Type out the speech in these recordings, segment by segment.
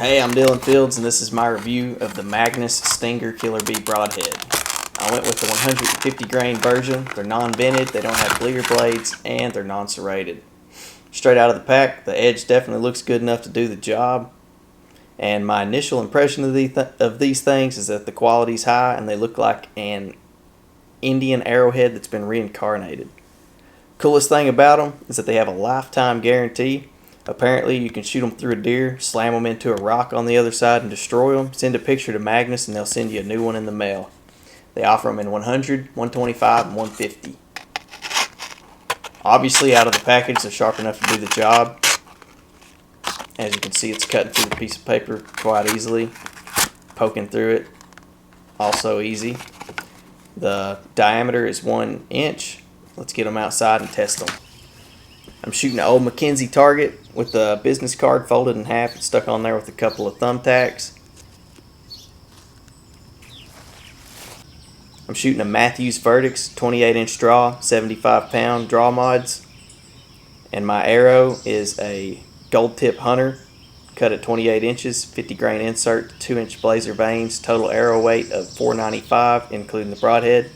Hey, I'm Dillon Fields, and this is my review of the Magnus Stinger Killer Bee Broadhead. I went with the 150 grain version. They're non-vented, they don't have bleeder blades, and they're non-serrated. Straight out of the pack, the edge definitely looks good enough to do the job. And my initial impression of these things is that the quality's high, and they look like an Indian arrowhead that's been reincarnated. Coolest thing about them is that they have a lifetime guarantee. Apparently, you can shoot them through a deer, slam them into a rock on the other side and destroy them. Send a picture to Magnus and they'll send you a new one in the mail. They offer them in 100, 125, and 150. Obviously, out of the package, they're sharp enough to do the job. As you can see, it's cutting through the piece of paper quite easily. Poking through it, also easy. The diameter is 1 inch. Let's get them outside and test them. I'm shooting an old Mackenzie target with the business card folded in half and stuck on there with a couple of thumbtacks. I'm shooting a Mathews Verdicts 28-inch draw, 75-pound draw mods. And my arrow is a gold tip hunter, cut at 28 inches, 50 grain insert, 2-inch blazer vanes, total arrow weight of 495, including the broadhead.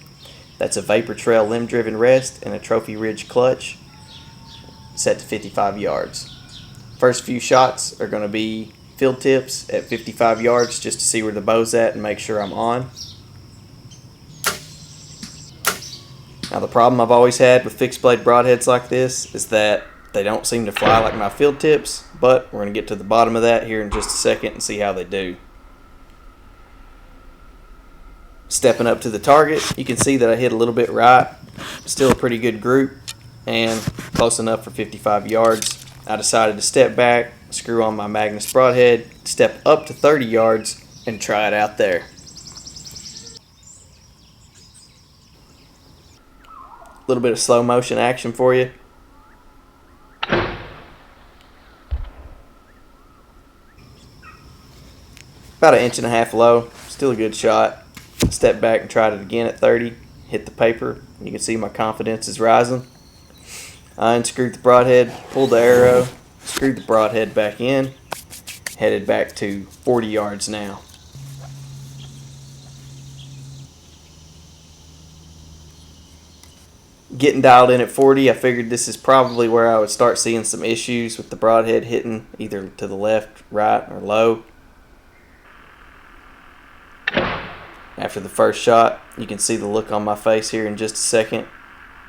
That's a Vapor Trail limb-driven rest and a Trophy Ridge clutch, set to 55 yards. First few shots are going to be field tips at 55 yards just to see where the bow's at and make sure I'm on. Now the problem I've always had with fixed blade broadheads like this is that they don't seem to fly like my field tips, but we're going to get to the bottom of that here in just a second and see how they do. Stepping up to the target, you can see that I hit a little bit right. Still a pretty good group and close enough for 55 yards. I decided to step back, screw on my Magnus broadhead, step up to 30 yards, and try it out there. A little bit of slow motion action for you. About 1.5 inches low, still a good shot. Step back and tried it again at 30, hit the paper. You can see my confidence is rising. I unscrewed the broadhead, pulled the arrow, screwed the broadhead back in, headed back to 40 yards now. Getting dialed in at 40, I figured this is probably where I would start seeing some issues with the broadhead hitting either to the left, right, or low. After the first shot, you can see the look on my face here in just a second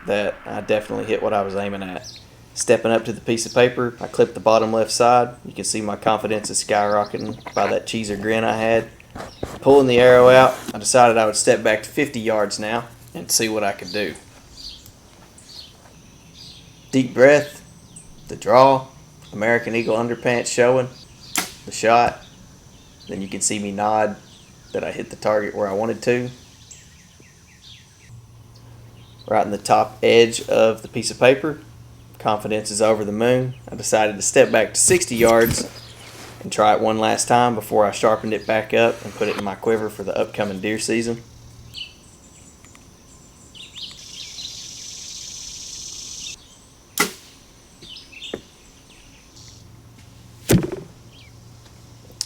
that I definitely hit what I was aiming at. Stepping up to the piece of paper, I clipped the bottom left side. You can see my confidence is skyrocketing by that cheeser grin I had. Pulling the arrow out, I decided I would step back to 50 yards now and see what I could do. Deep breath, the draw, American Eagle underpants showing, the shot. Then you can see me nod that I hit the target where I wanted to. Right in the top edge of the piece of paper. Confidence is over the moon. I decided to step back to 60 yards and try it one last time before I sharpened it back up and put it in my quiver for the upcoming deer season.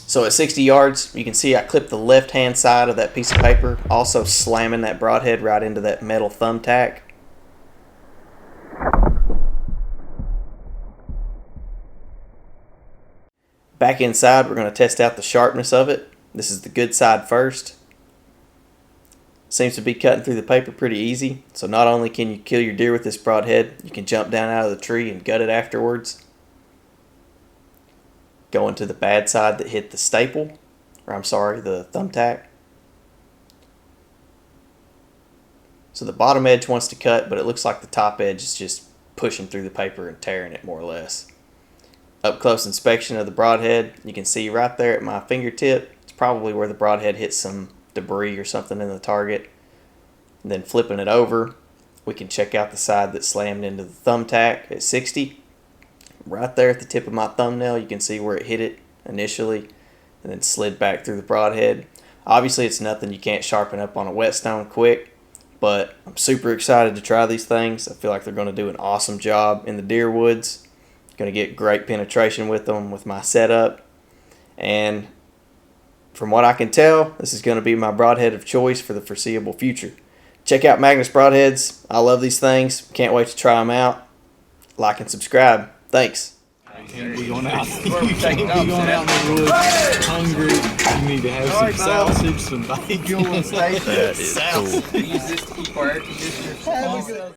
So at 60 yards, you can see I clipped the left-hand side of that piece of paper, also slamming that broadhead right into that metal thumbtack. Back inside, we're going to test out the sharpness of it. This is the good side first. Seems to be cutting through the paper pretty easy. So not only can you kill your deer with this broadhead, you can jump down out of the tree and gut it afterwards. Going to the bad side that hit the staple, the thumbtack. So the bottom edge wants to cut, but it looks like the top edge is just pushing through the paper and tearing it more or less. Up close inspection of the broadhead, you can see right there at my fingertip, it's probably where the broadhead hit some debris or something in the target. And then flipping it over, we can check out the side that slammed into the thumbtack at 60. Right there at the tip of my thumbnail, you can see where it hit it initially and then slid back through the broadhead. Obviously, it's nothing you can't sharpen up on a whetstone quick, but I'm super excited to try these things. I feel like they're going to do an awesome job in the deer woods. Going to get great penetration with them with my setup. And from what I can tell, this is going to be my broadhead of choice for the foreseeable future. Check out Magnus broadheads. I love these things. Can't wait to try them out. Like and subscribe. Thanks. We're going out. You can't be going out in the woods hungry. You need to have some sausage, some bacon. That is cool. Use this to keep our air conditioner.